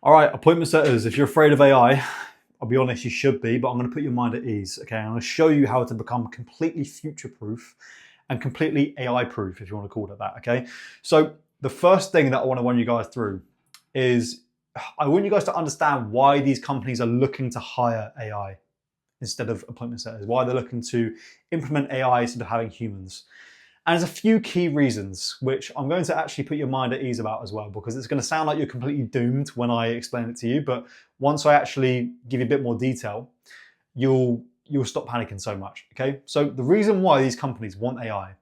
All right, appointment setters, if you're afraid of AI, I'll be honest, you should be, but I'm going to put your mind at ease, okay? I'm going to show you how to become completely future-proof and completely AI-proof, if you want to call it that, okay? So the first thing that I want to run you guys through is I want you guys to understand why these companies are looking to hire AI instead of appointment setters, why they're looking to implement AI instead of having humans. And there's a few key reasons, which I'm going to actually put your mind at ease about as well, because it's going to sound like you're completely doomed when I explain it to you. But once I actually give you a bit more detail, you'll stop panicking so much, okay? So the reason why these companies want AI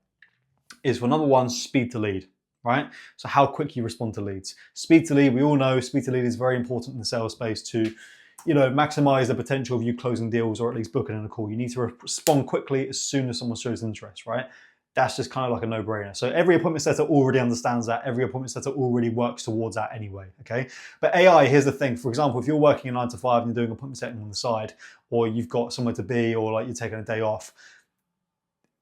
is for number one, speed to lead, right? So how quick you respond to leads. Speed to lead, we all know speed to lead is very important in the sales space to maximize the potential of you closing deals or at least booking in a call. You need to respond quickly as soon as someone shows interest, right? That's just kind of like a no-brainer. So every appointment setter already understands that. Every appointment setter already works towards that anyway, okay? But AI, here's the thing. For example, if you're working a 9 to 5 and you're doing appointment setting on the side, or you've got somewhere to be, or like you're taking a day off,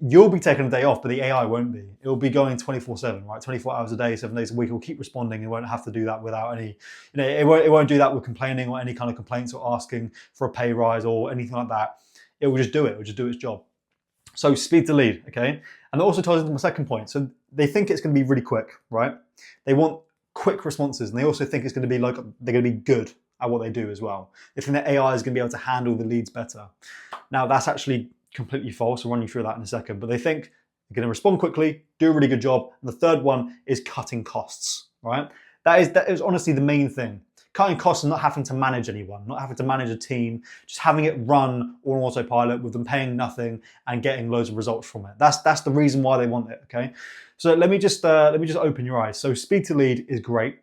you'll be taking a day off, but the AI won't be. It'll be going 24/7, right? 24 hours a day, 7 days a week. It'll keep responding. It won't have to do that without any, it won't do that with complaining or any kind of complaints or asking for a pay rise or anything like that. It will just do it. It will just do its job. So speed to lead, okay? And that also ties into my second point. So they think it's going to be really quick, right? They want quick responses, and they also think it's going to be like they're going to be good at what they do as well. They think that AI is going to be able to handle the leads better. Now that's actually completely false. I'll run you through that in a second. But they think they're going to respond quickly, do a really good job. And the third one is cutting costs, right? That is honestly the main thing. Cutting costs and not having to manage anyone, not having to manage a team, just having it run on autopilot with them paying nothing and getting loads of results from it. That's the reason why they want it, okay? So let me just open your eyes. So speed to lead is great.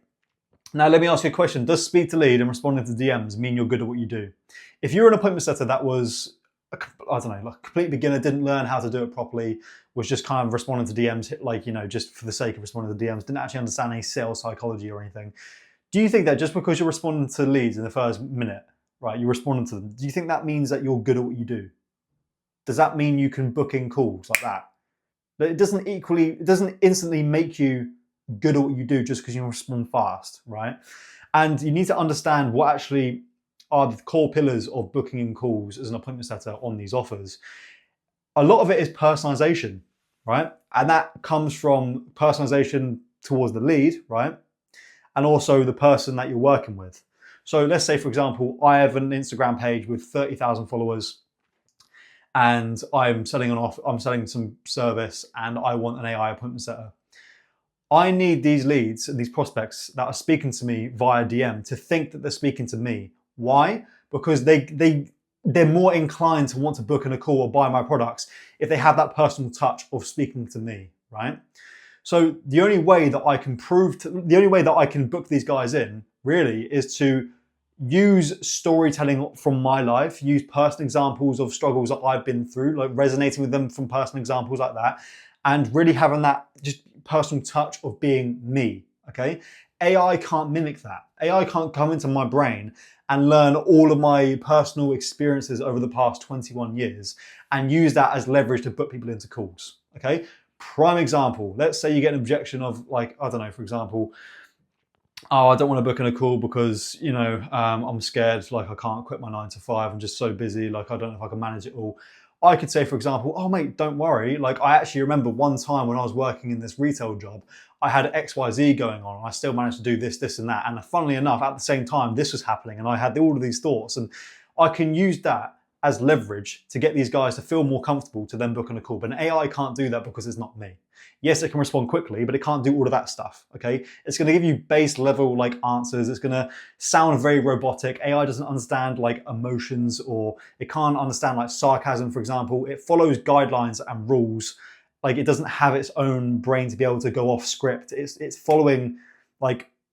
Now let me ask you a question. Does speed to lead and responding to DMs mean you're good at what you do? If you're an appointment setter that was, like a complete beginner, didn't learn how to do it properly, was just kind of responding to DMs, just for the sake of responding to DMs, didn't actually understand any sales psychology or anything, do you think that just because you're responding to leads in the first minute, right, you're responding to them, do you think that means that you're good at what you do? Does that mean you can book in calls like that? But it doesn't instantly make you good at what you do just because you respond fast, right? And you need to understand what actually are the core pillars of booking in calls as an appointment setter on these offers. A lot of it is personalization, right? And that comes from personalization towards the lead, right? And also the person that you're working with. So let's say, for example, I have an Instagram page with 30,000 followers and I'm selling some service and I want an AI appointment setter. I need these leads and these prospects that are speaking to me via DM to think that they're speaking to me. Why? Because they're more inclined to want to book in a call or buy my products if they have that personal touch of speaking to me, right? So the only way that I can book these guys in really is to use storytelling from my life, use personal examples of struggles that I've been through, like resonating with them from personal examples like that, and really having that just personal touch of being me, okay? AI can't mimic that. AI can't come into my brain and learn all of my personal experiences over the past 21 years and use that as leverage to book people into calls, okay? Prime example, let's say you get an objection of for example, oh, I don't want to book in a call because, I'm scared, like I can't quit my 9 to 5, I'm just so busy, like I don't know if I can manage it all. I could say, for example, oh mate, don't worry. Like I actually remember one time when I was working in this retail job, I had XYZ going on. And I still managed to do this, this and that. And funnily enough, at the same time, this was happening and I had all of these thoughts and I can use that as leverage to get these guys to feel more comfortable to then book on a call. But an AI can't do that because it's not me. Yes, it can respond quickly, but it can't do all of that stuff, okay? It's gonna give you base level answers. It's gonna sound very robotic. AI doesn't understand emotions, or it can't understand sarcasm, for example. It follows guidelines and rules. It doesn't have its own brain to be able to go off script. It's following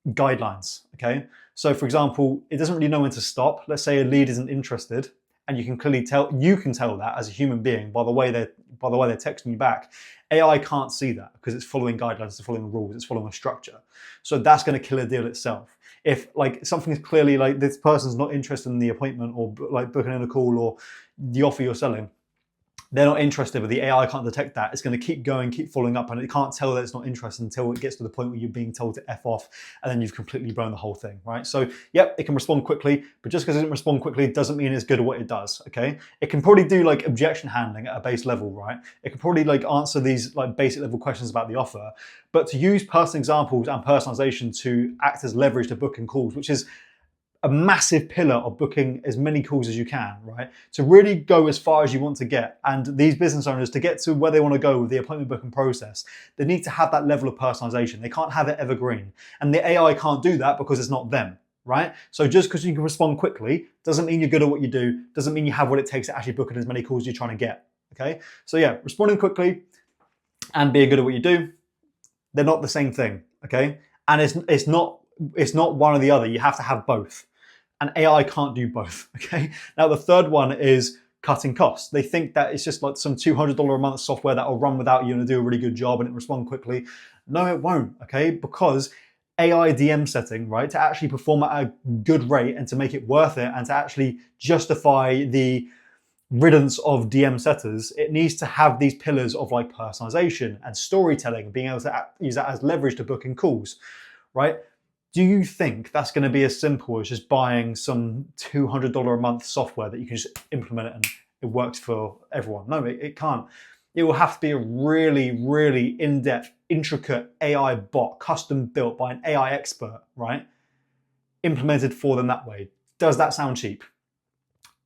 guidelines, okay? So for example, it doesn't really know when to stop. Let's say a lead isn't interested, and you can clearly tell that as a human being by the way they're texting you back. AI can't see that because it's following guidelines, it's following rules, it's following a structure. So that's going to kill a deal itself. If something is clearly this person's not interested in the appointment or booking in a call or the offer you're selling, they're not interested, but the AI can't detect that. It's going to keep going, keep following up, and it can't tell that it's not interested until it gets to the point where you're being told to F off, and then you've completely blown the whole thing, right? So, yep, it can respond quickly, but just because it doesn't respond quickly doesn't mean it's good at what it does, okay? It can probably do like objection handling at a base level, right? It can probably like answer these like basic level questions about the offer, but to use personal examples and personalization to act as leverage to booking calls, which is a massive pillar of booking as many calls as you can, right? To really go as far as you want to get. And these business owners, to get to where they want to go with the appointment booking process, they need to have that level of personalization. They can't have it evergreen. And the AI can't do that because it's not them, right? So just because you can respond quickly doesn't mean you're good at what you do, doesn't mean you have what it takes to actually book in as many calls as you're trying to get, okay? So yeah, responding quickly and being good at what you do, they're not the same thing, okay? And it's not one or the other. You have to have both. And AI can't do both, okay? Now, the third one is cutting costs. They think that it's just like some $200 a month software that will run without you and do a really good job and it respond quickly. No, it won't, okay? Because AI DM setting, right, to actually perform at a good rate and to make it worth it and to actually justify the riddance of DM setters, it needs to have these pillars of like personalization and storytelling, being able to use that as leverage to booking calls, right? Do you think that's going to be as simple as just buying some $200 a month software that you can just implement it and it works for everyone? No, it can't. It will have to be a really, really in-depth, intricate AI bot, custom built by an AI expert, right? Implemented for them that way. Does that sound cheap?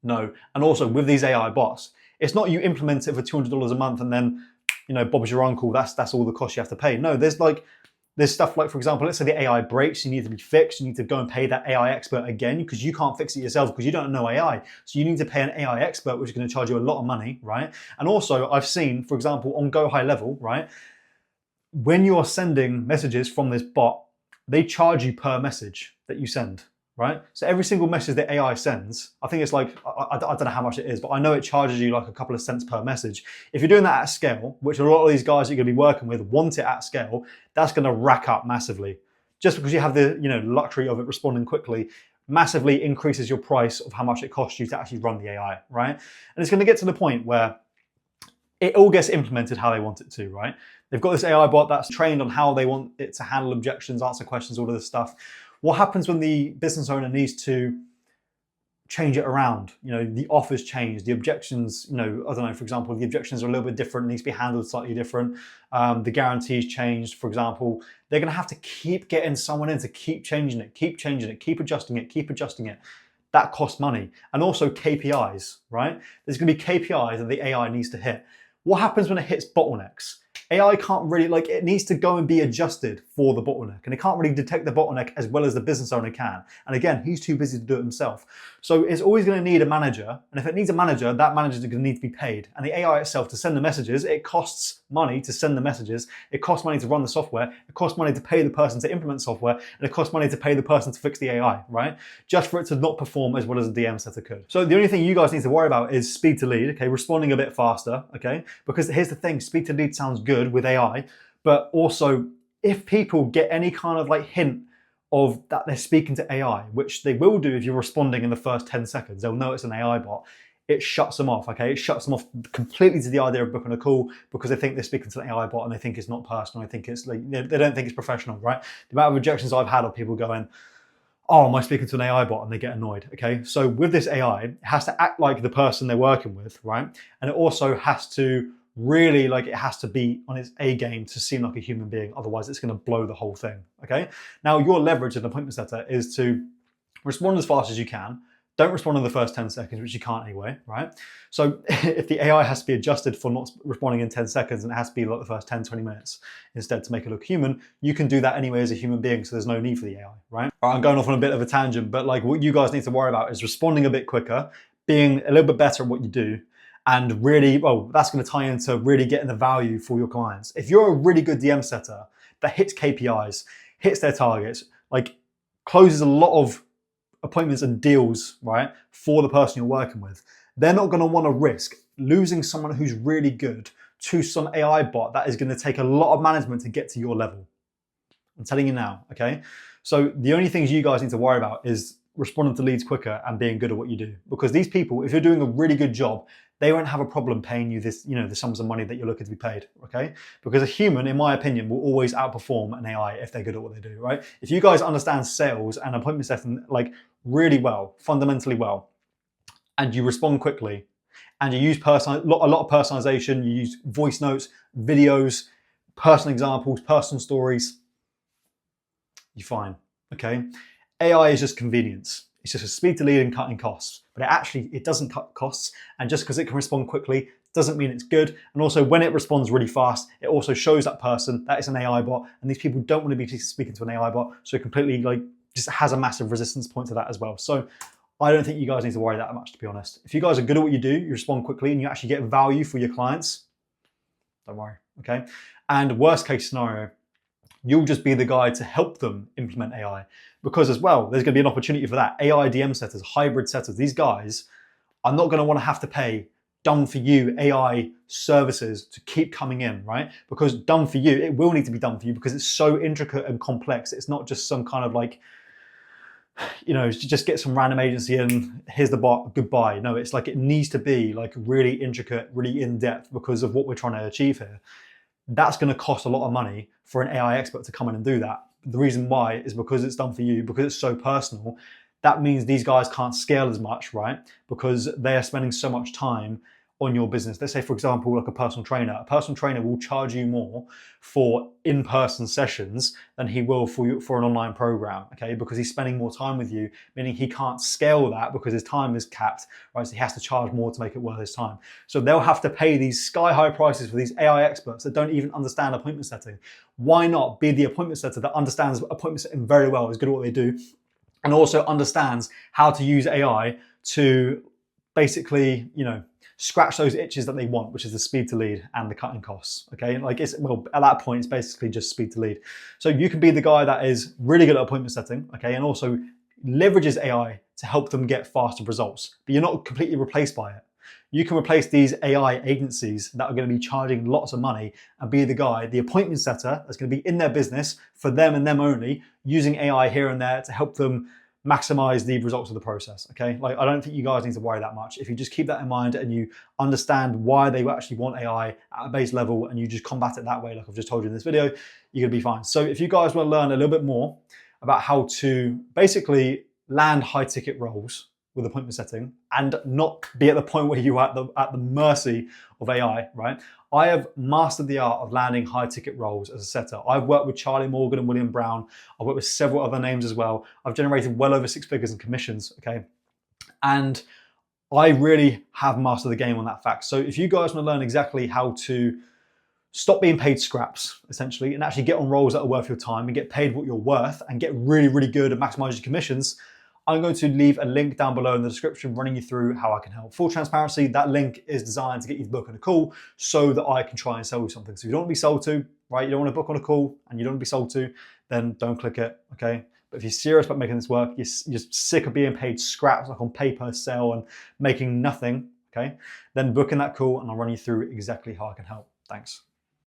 No. And also with these AI bots, it's not you implement it for $200 a month and then, you know, Bob's your uncle, that's all the cost you have to pay. No, there's stuff like, for example, let's say the AI breaks, you need to be fixed, you need to go and pay that AI expert again because you can't fix it yourself because you don't know AI. So you need to pay an AI expert, which is going to charge you a lot of money, right? And also I've seen, for example, on Go High Level, right? When you are sending messages from this bot, they charge you per message that you send, right? So every single message that AI sends, I think it's like, I don't know how much it is, but I know it charges you like a couple of cents per message. If you're doing that at scale, which a lot of these guys you're going to be working with want it at scale, that's going to rack up massively. Just because you have the luxury of it responding quickly, massively increases your price of how much it costs you to actually run the AI, right? And it's going to get to the point where it all gets implemented how they want it to, right? They've got this AI bot that's trained on how they want it to handle objections, answer questions, all of this stuff. What happens when the business owner needs to change it around? You know, the offers change, the objections, I don't know, for example, the objections are a little bit different, needs to be handled slightly different. The guarantees changed, for example. They're going to have to keep getting someone in to keep changing it, keep adjusting it, keep adjusting it. That costs money. And also KPIs, right? There's going to be KPIs that the AI needs to hit. What happens when it hits bottlenecks? AI can't really, it needs to go and be adjusted for the bottleneck, and it can't really detect the bottleneck as well as the business owner can. And again, he's too busy to do it himself. So it's always going to need a manager, and if it needs a manager, that manager is going to need to be paid. And the AI itself, to send the messages, it costs money to send the messages, it costs money to run the software, it costs money to pay the person to implement software, and it costs money to pay the person to fix the AI, right? Just for it to not perform as well as a DM setter could. So the only thing you guys need to worry about is speed to lead, okay, responding a bit faster, okay? Because here's the thing, speed to lead sounds good with AI, but also if people get any kind of hint of that they're speaking to AI, which they will do if you're responding in the first 10 seconds, they'll know it's an AI bot. It shuts them off, okay? It shuts them off completely to the idea of booking a call because they think they're speaking to an AI bot and they think it's not personal. They think it's they don't think it's professional, right? The amount of rejections I've had of people going, oh, am I speaking to an AI bot? And they get annoyed, okay? So with this AI, it has to act like the person they're working with, right? And it also has to really, it has to be on its A game to seem like a human being. Otherwise, it's going to blow the whole thing, okay? Now, your leverage in an appointment setter is to respond as fast as you can. Don't respond in the first 10 seconds, which you can't anyway, right? So if the AI has to be adjusted for not responding in 10 seconds and it has to be like the first 10, 20 minutes instead to make it look human, you can do that anyway as a human being, so there's no need for the AI, right? All right, I'm going off on a bit of a tangent, but what you guys need to worry about is responding a bit quicker, being a little bit better at what you do, and really, that's going to tie into really getting the value for your clients. If you're a really good DM setter that hits KPIs, hits their targets, closes a lot of appointments and deals, right, for the person you're working with, they're not going to want to risk losing someone who's really good to some AI bot that is going to take a lot of management to get to your level. I'm telling you now, okay? So the only things you guys need to worry about is responding to leads quicker and being good at what you do. Because these people, if you're doing a really good job, they won't have a problem paying you this, the sums of money that you're looking to be paid, okay? Because a human, in my opinion, will always outperform an AI if they're good at what they do, right? If you guys understand sales and appointment setting like really well, fundamentally well, and you respond quickly, and you use a lot of personalization, you use voice notes, videos, personal examples, personal stories, you're fine, okay? AI is just convenience. It's just a speed to lead and cutting costs, but it doesn't cut costs. And just because it can respond quickly doesn't mean it's good. And also when it responds really fast, it also shows that person that it's an AI bot, and these people don't want to be speaking to an AI bot. So it completely just has a massive resistance point to that as well. So I don't think you guys need to worry that much, to be honest. If you guys are good at what you do, you respond quickly and you actually get value for your clients, don't worry, okay? And worst case scenario, you'll just be the guy to help them implement AI. Because as well, there's gonna be an opportunity for that. AI DM setters, hybrid setters, these guys are not gonna wanna have to pay done for you AI services to keep coming in, right? Because done for you, it will need to be done for you because it's so intricate and complex. It's not just some kind of just get some random agency in, here's the bot, goodbye. No, it's like it needs to be like really intricate, really in-depth because of what we're trying to achieve here. That's going to cost a lot of money for an AI expert to come in and do that. The reason why is because it's done for you, because it's so personal. That means these guys can't scale as much, right? Because they are spending so much time on your business. Let's say, for example, like a personal trainer will charge you more for in-person sessions than he will for an online program, okay? Because he's spending more time with you, meaning he can't scale that because his time is capped, right? So he has to charge more to make it worth his time. So they'll have to pay these sky-high prices for these AI experts that don't even understand appointment setting. Why not be the appointment setter that understands appointment setting very well, is good at what they do, and also understands how to use AI to basically, scratch those itches that they want, which is the speed to lead and the cutting costs, okay? At that point, it's basically just speed to lead. So you can be the guy that is really good at appointment setting, okay? And also leverages AI to help them get faster results, but you're not completely replaced by it. You can replace these AI agencies that are going to be charging lots of money and be the guy, the appointment setter that's going to be in their business for them and them only, using AI here and there to help them maximize the results of the process, okay? I don't think you guys need to worry that much. If you just keep that in mind and you understand why they actually want AI at a base level and you just combat it that way, like I've just told you in this video, you're gonna be fine. So if you guys wanna learn a little bit more about how to basically land high ticket roles with appointment setting and not be at the point where you're at the mercy of AI, right? I have mastered the art of landing high ticket roles as a setter. I've worked with Charlie Morgan and William Brown. I've worked with several other names as well. I've generated well over 6 figures in commissions, okay? And I really have mastered the game on that fact. So if you guys want to learn exactly how to stop being paid scraps, essentially, and actually get on roles that are worth your time and get paid what you're worth and get really, really good and maximize your commissions, I'm going to leave a link down below in the description running you through how I can help. Full transparency, that link is designed to get you to book on a call so that I can try and sell you something. So if you don't want to be sold to, right, you don't want to book on a call and you don't want to be sold to, then don't click it, okay? But if you're serious about making this work, you're sick of being paid scraps like on pay per sale and making nothing, okay? Then book in that call and I'll run you through exactly how I can help. Thanks.